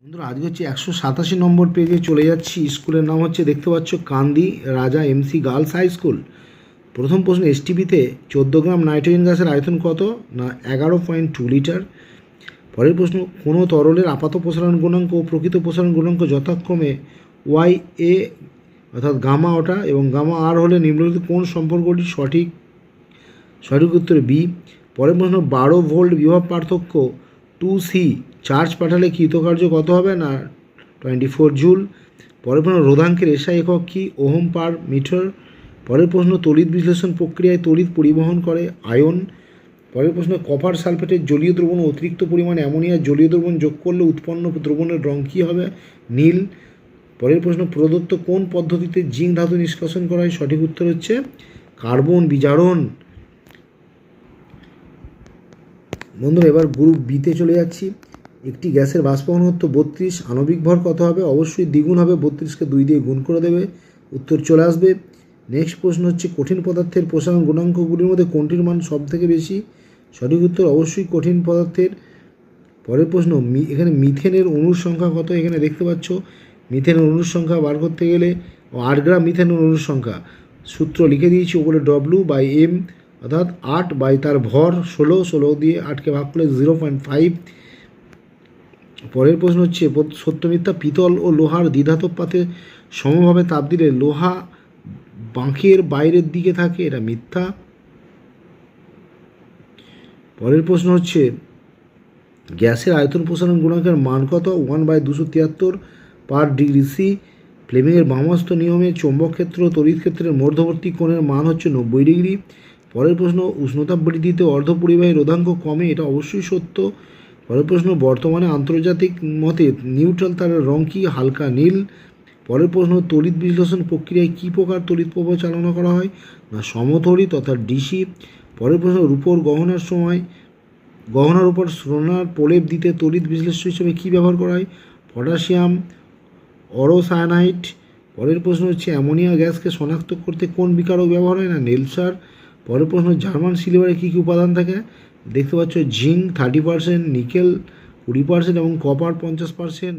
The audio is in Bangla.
বন্ধুরা আজকে হচ্ছে 187 নম্বর পেজে চলে যাচ্ছি। স্কুলের নাম হচ্ছে দেখতে পাচ্ছ কান্দি রাজা এমসি গার্লস হাই স্কুল। প্রথম প্রশ্ন, এসটিপিতে 14 গ্রাম নাইট্রোজেন গ্যাসের আয়তন কত? না 11.2 লিটার। পরের প্রশ্ন, কোনো তরলের আপাত প্রসারণ গুণাঙ্ক ও প্রকৃত প্রসারণ গুণাঙ্ক যথাক্রমে ওয়াই এ অর্থাৎ গামা ওটা এবং গামা আর হলে নিম্নলিখিত কোন সম্পর্কটি সঠিক? সঠিক উত্তর বি। পরের প্রশ্ন, 12 ভোল্ট বিভব পার্থক্য 2C চার্জ পাঠালে কৃতকার্য কত হবে? না 24 জুল। পরের প্রশ্ন, রোধাঙ্কের এসআই একক কি? Ohm per metre. পরের প্রশ্ন, তড়িৎ বিশ্লেষণ প্রক্রিয়ায় তড়িৎ পরিবহন করে আয়ন। পরের প্রশ্ন, কপার সালফেটের জলীয় দ্রবণ অতিরিক্ত পরিমাণে অ্যামোনিয়ার জলীয় দ্রবণ যোগ করলে উৎপন্ন দ্রবণের রং কী হবে? নীল। পরের প্রশ্ন, প্রদত্ত কোন পদ্ধতিতে জিঙ্ক ধাতু নিষ্কাশন করা হয়? সঠিক উত্তর হচ্ছে কার্বন বিজারণ। বন্ধুরা এবার গ্রুপ বিতে চলে যাচ্ছি। একটি গ্যাসের বাষ্প ঘনত্ব 32, আণবিক ভর কত হবে? অবশ্যই দ্বিগুণ হবে, 32কে 2 দিয়ে গুণ করে দেবে, উত্তর চলে আসবে। নেক্সট প্রশ্ন হচ্ছে কঠিন পদার্থের প্রসারণ গুণাঙ্কগুলির মধ্যে কোনটির মান সব থেকে বেশি? সঠিক উত্তর অবশ্যই কঠিন পদার্থের। পরের প্রশ্ন, এখানে মিথেনের অণুর সংখ্যা কত? এখানে দেখতে পাচ্ছ মিথেনের অণুর সংখ্যা বার করতে গেলে 8 গ্রাম মিথেনের অণুর সংখ্যা, সূত্র লিখে দিয়েছি ওপরে W/m অর্থাৎ 8 বাই তার ভর 16 দিয়ে 8কে ভাগ করলে 0.5। পরের প্রশ্ন হচ্ছে সত্য মিথ্যা, পিতল ও লোহার দ্বিধাতব পাতে সমভাবে তাপ দিলে লোহা বাঁকের বাইরের দিকে থাকে, এটা মিথ্যা। পরের প্রশ্ন হচ্ছে গ্যাসের আয়তন প্রসারণ গুণাঙ্কের মান কত? 1/273 পার ডিগ্রি সি। ফ্লেমিংয়ের বামহস্ত নিয়মে চৌম্বক ক্ষেত্র তড়িৎ ক্ষেত্রের মধ্যবর্তী কোণের মান হচ্ছে 90 ডিগ্রি। পরের প্রশ্ন, উষ্ণতা বৃদ্ধিতে অর্ধপরিবাহী রোধাঙ্ক কমে, এটা অবশ্যই সত্য। পরের প্রশ্ন, বর্তমানে আন্তর্জাতিক মতে নিউট্রাল তারের রং কি? হালকা নীল। পরের প্রশ্ন, তড়িৎ বিশ্লেষণ প্রক্রিয়ায় কী প্রকার তড়িৎ প্রবাহ চালনা করা হয়? না সমতড়িৎ অর্থাৎ ডিসি। পরের প্রশ্ন, রূপোর গহনার উপর সোনার প্রলেপ দিতে তড়িৎ বিশ্লেষ্য হিসেবে কী ব্যবহার করা হয়? পটাশিয়াম অরোসায়ানাইট। পরের প্রশ্ন হচ্ছে অ্যামোনিয়া গ্যাসকে শনাক্ত করতে কোন বিকারক ব্যবহার হয়? না নেলসার। পরের প্রশ্ন, জার্মান সিলভারে কী কী উপাদান থাকে? দেখতে পাচ্ছ জিঙ্ক 30%, নিকেল 20% এবং কপার 50%।